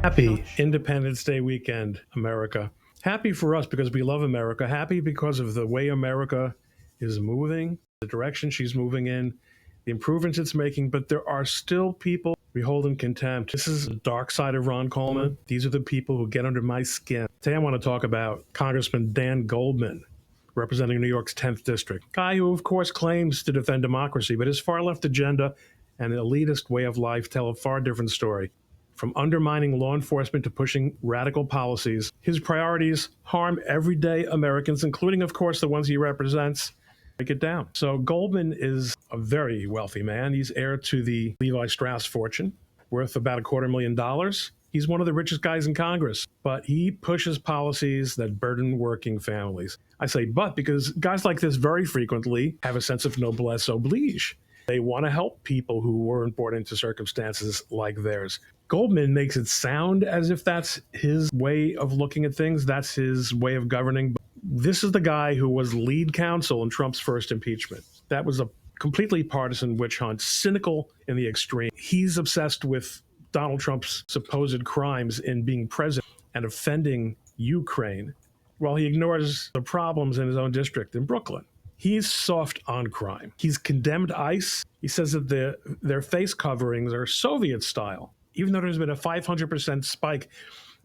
Happy Independence Day weekend, America. Happy for us because we love America. Happy because of the way America is moving, the direction she's moving in, the improvements it's making. But there are still people we hold in contempt. This is the dark side of Ron Coleman. These are the people who get under my skin. Today I want to talk about Congressman Dan Goldman, representing New York's 10th district. Guy who, of course, claims to defend democracy, but his far-left agenda and elitist way of life tell a far different story. From undermining law enforcement to pushing radical policies, his priorities harm everyday Americans, including, of course, the ones he represents. Break it down. So Goldman is a very wealthy man. He's heir to the Levi Strauss fortune, worth about $250,000. He's one of the richest guys in Congress, but he pushes policies that burden working families. I say but because guys like this very frequently have a sense of noblesse oblige. They want to help people who weren't born into circumstances like theirs. Goldman makes it sound as if that's his way of looking at things. That's his way of governing. This is the guy who was lead counsel in Trump's first impeachment. That was a completely partisan witch hunt, cynical in the extreme. He's obsessed with Donald Trump's supposed crimes in being president and offending Ukraine, while he ignores the problems in his own district in Brooklyn. He's soft on crime. He's condemned ICE. He says that their face coverings are Soviet style, even though there's been a 500% spike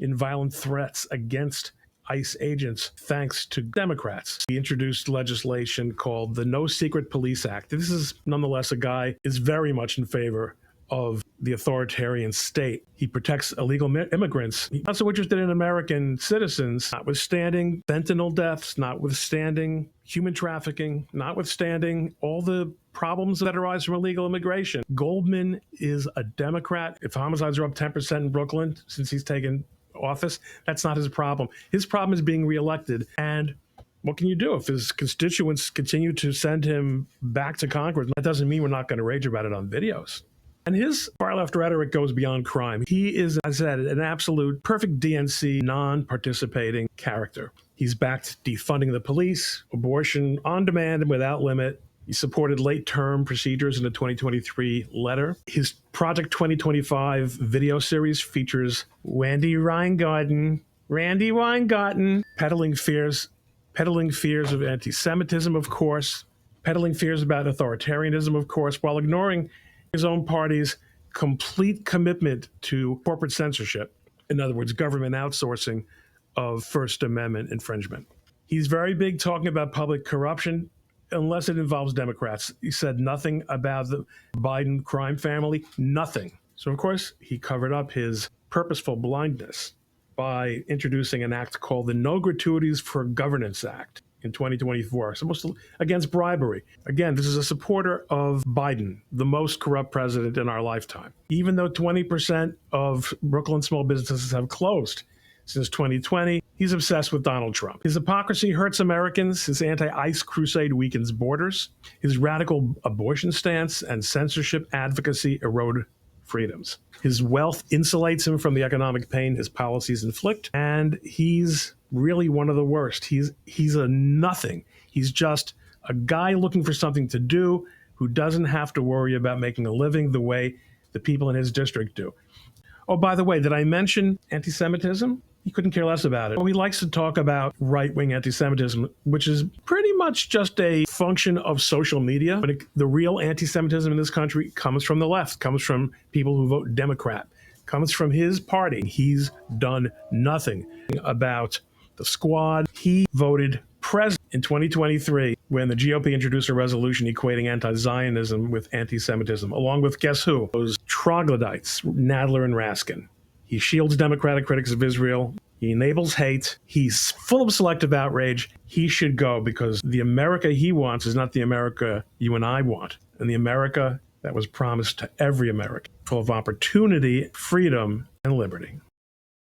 in violent threats against ICE agents thanks to Democrats. He introduced legislation called the No Secret Police Act. This is nonetheless a guy is very much in favor of the authoritarian state. He protects illegal immigrants. He's not so interested in American citizens, notwithstanding fentanyl deaths, notwithstanding human trafficking, notwithstanding all the problems that arise from illegal immigration. Goldman is a Democrat. If homicides are up 10% in Brooklyn since he's taken office, that's not his problem. His problem is being reelected. And what can you do if his constituents continue to send him back to Congress? That doesn't mean we're not going to rage about it on videos. And his far-left rhetoric goes beyond crime. He is, as I said, an absolute perfect DNC, non-participating character. He's backed defunding the police, abortion on demand and without limit. He supported late-term procedures in the 2023 letter. His Project 2025 video series features Randy Weingarten, peddling fears of anti-Semitism, of course, peddling fears about authoritarianism, of course, while ignoring his own party's complete commitment to corporate censorship. In other words, government outsourcing of First Amendment infringement. He's very big talking about public corruption, unless it involves Democrats. He said nothing about the Biden crime family, nothing. So, of course, he covered up his purposeful blindness by introducing an act called the No Gratuities for Governance Act in 2024, against bribery. Again, this is a supporter of Biden, the most corrupt president in our lifetime. Even though 20% of Brooklyn small businesses have closed since 2020, he's obsessed with Donald Trump. His hypocrisy hurts Americans. His anti-ICE crusade weakens borders. His radical abortion stance and censorship advocacy erode freedoms. His wealth insulates him from the economic pain his policies inflict, and he's really one of the worst. He's a nothing. He's just a guy looking for something to do who doesn't have to worry about making a living the way the people in his district do. Oh, by the way, did I mention anti-Semitism? He couldn't care less about it. Well, he likes to talk about right-wing anti-Semitism, which is pretty much just a function of social media. But the real anti-Semitism in this country comes from the left, comes from people who vote Democrat, comes from his party. He's done nothing about the squad. He voted president in 2023 when the GOP introduced a resolution equating anti-Zionism with anti-Semitism, along with, guess who? Those troglodytes, Nadler and Raskin. He shields Democratic critics of Israel. He enables hate. He's full of selective outrage. He should go because the America he wants is not the America you and I want. And the America that was promised to every American, full of opportunity, freedom, and liberty.